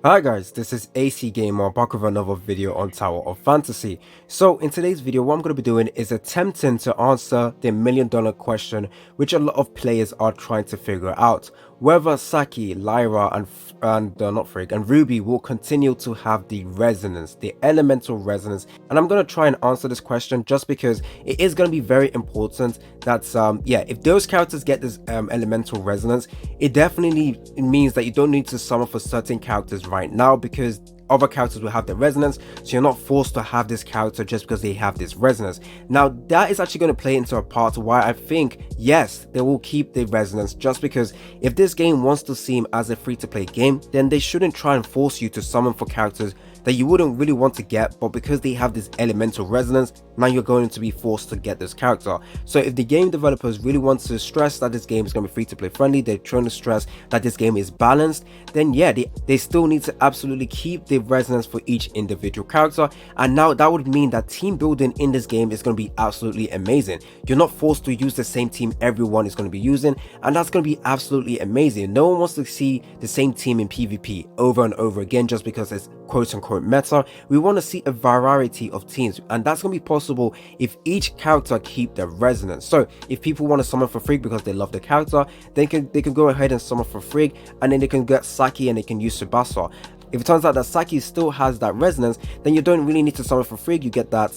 Hi guys, this is AC Gamer back with another video on Tower of Fantasy. So in today's video, what I'm going to be doing is attempting to answer the $1,000,000 question which a lot of players are trying to figure out. Whether Saki, Lyra and Ruby will continue to have the resonance, the elemental resonance, and I'm going to try and answer this question just because it is going to be very important that if those characters get this elemental resonance, it definitely means that you don't need to summon for certain characters right now because other characters will have the resonance, so you're not forced to have this character just because they have this resonance. Now that is actually going to play into a part why I think yes, they will keep the resonance, just because if this game wants to seem as a free-to-play game, then they shouldn't try and force you to summon for characters that you wouldn't really want to get, but because they have this elemental resonance, now you're going to be forced to get this character. So if the game developers really want to stress that this game is going to be free to play friendly, they're trying to stress that this game is balanced, then yeah, they still need to absolutely keep the resonance for each individual character. And now that would mean that team building in this game is going to be absolutely amazing. You're not forced to use the same team everyone is going to be using, and that's going to be absolutely amazing. No one wants to see the same team in PvP over and over again just because it's quote-unquote meta. We want to see a variety of teams, and that's going to be possible if each character keep their resonance. So if people want to summon for Frigg because they love the character, they can go ahead and summon for Frigg, and then they can get Saki and they can use Tsubasa. If it turns out that Saki still has that resonance, then you don't really need to summon for Frigg. You get that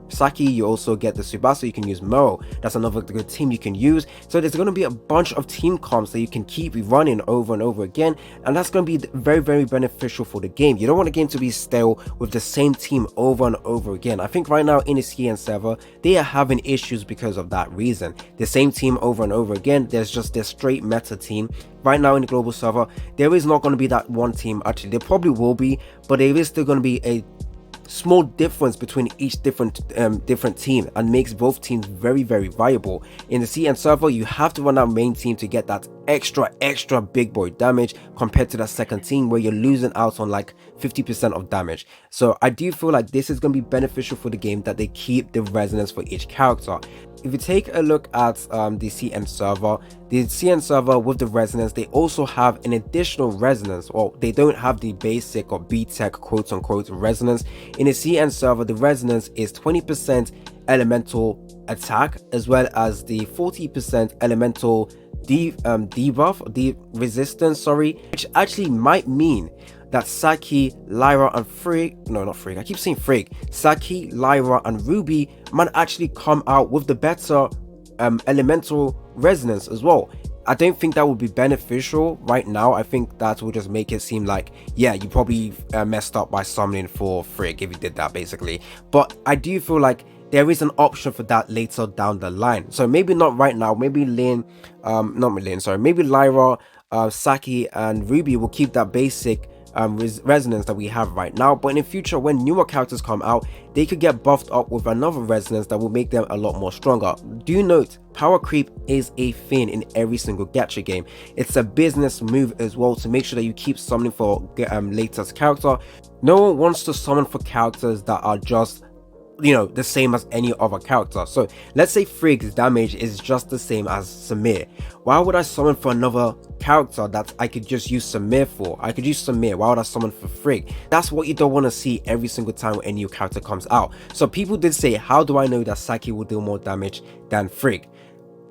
Saki, you also get the Tsubasa, you can use Mo. That's another good team you can use. So there's going to be a bunch of team comps that you can keep running over and over again, and that's going to be very, very beneficial for the game. You don't want the game to be stale with the same team over and over again. I think right now in the CN server, they are having issues because of that reason. The same team over and over again, there's just this straight meta team. Right now in the global server, there is not going to be that one team. Actually, there probably will be, but there is still going to be a small difference between each different team, and makes both teams very, very viable. In the CN server, you have to run that main team to get that extra big boy damage compared to that second team where you're losing out on like 50% of damage. So I do feel like this is going to be beneficial for the game that they keep the resonance for each character. If you take a look at the CN server with the resonance, they also have an additional resonance. Well, they don't have the basic or B-Tech quote-unquote resonance. In the CN server, the resonance is 20% elemental attack, as well as the 40% elemental resistance, which actually might mean that Saki, Lyra and Saki, Lyra and Ruby might actually come out with the better elemental resonance as well. I don't think that would be beneficial right now. I think that will just make it seem like, yeah, you probably messed up by summoning for Frigg if you did that, basically. But I do feel like there is an option for that later down the line. So maybe not right now. Maybe maybe Lyra, Saki and Ruby will keep that basic resonance that we have right now, but in the future when newer characters come out, they could get buffed up with another resonance that will make them a lot more stronger. Do note, power creep is a thing in every single gacha game. It's a business move as well to make sure that you keep summoning for latest character. No one wants to summon for characters that are just, you know, the same as any other character. So let's say Frigg's damage is just the same as Samir. Why would I summon for another character that I could just use Samir for? I could use Samir. Why would I summon for Frigg? That's what you don't want to see every single time when a new character comes out. So people did say, how do I know that Saki will deal more damage than Frigg?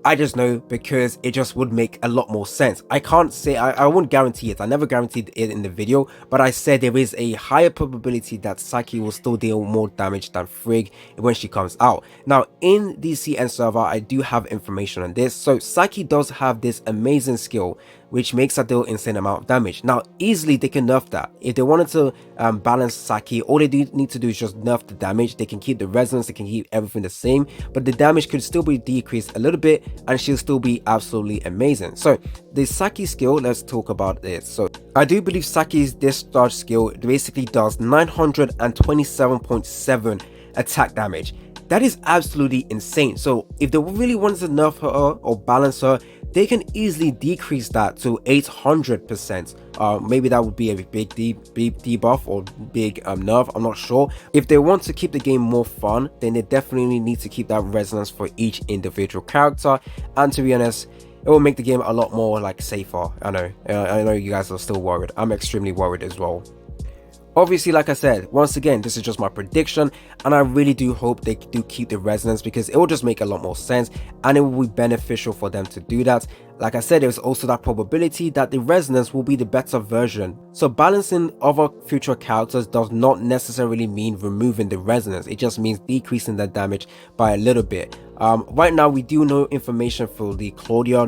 I just know because it just would make a lot more sense. I can't say, I won't guarantee it. I never guaranteed it in the video, but I said there is a higher probability that Saki will still deal more damage than Frigg when she comes out. Now in the CN server, I do have information on this. So Saki does have this amazing skill which makes her deal insane amount of damage. Now easily they can nerf that. If they wanted to balance Saki, all they do need to do is just nerf the damage. They can keep the resonance, they can keep everything the same, but the damage could still be decreased a little bit and she'll still be absolutely amazing. So the Saki skill, let's talk about this. So I do believe Saki's discharge skill basically does 927.7 attack damage. That is absolutely insane. So if they really wanted to nerf her or balance her, they can easily decrease that to 800%. Maybe that would be a big debuff or big nerf, I'm not sure. If they want to keep the game more fun, then they definitely need to keep that resonance for each individual character. And to be honest, it will make the game a lot more like safer. I know you guys are still worried. I'm extremely worried as well. Obviously, like I said, once again, this is just my prediction, and I really do hope they do keep the resonance, because it will just make a lot more sense and it will be beneficial for them to do that. Like I said, there's also that probability that the resonance will be the better version. So balancing other future characters does not necessarily mean removing the resonance, it just means decreasing the damage by a little bit. Right now we do know information for the Claudia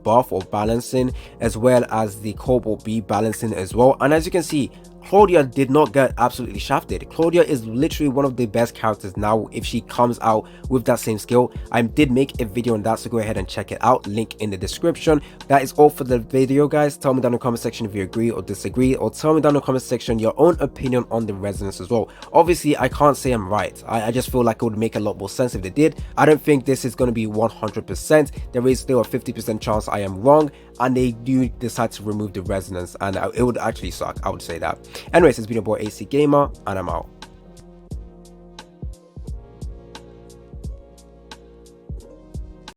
buff or balancing, as well as the Cobalt B balancing as well, and as you can see, Claudia did not get absolutely shafted. Claudia is literally one of the best characters now if she comes out with that same skill. I did make a video on that, so go ahead and check it out, link in the description. That is all for the video, guys. Tell me down in the comment section if you agree or disagree, or tell me down in the comment section your own opinion on the resonance as well. Obviously, I can't say I'm right. I just feel like it would make a lot more sense if they did. I don't think this is going to be 100%. There is still a 50% chance I am wrong and they do decide to remove the resonance, and it would actually suck, I would say that. Anyways, it's been your boy AC Gamer, and I'm out.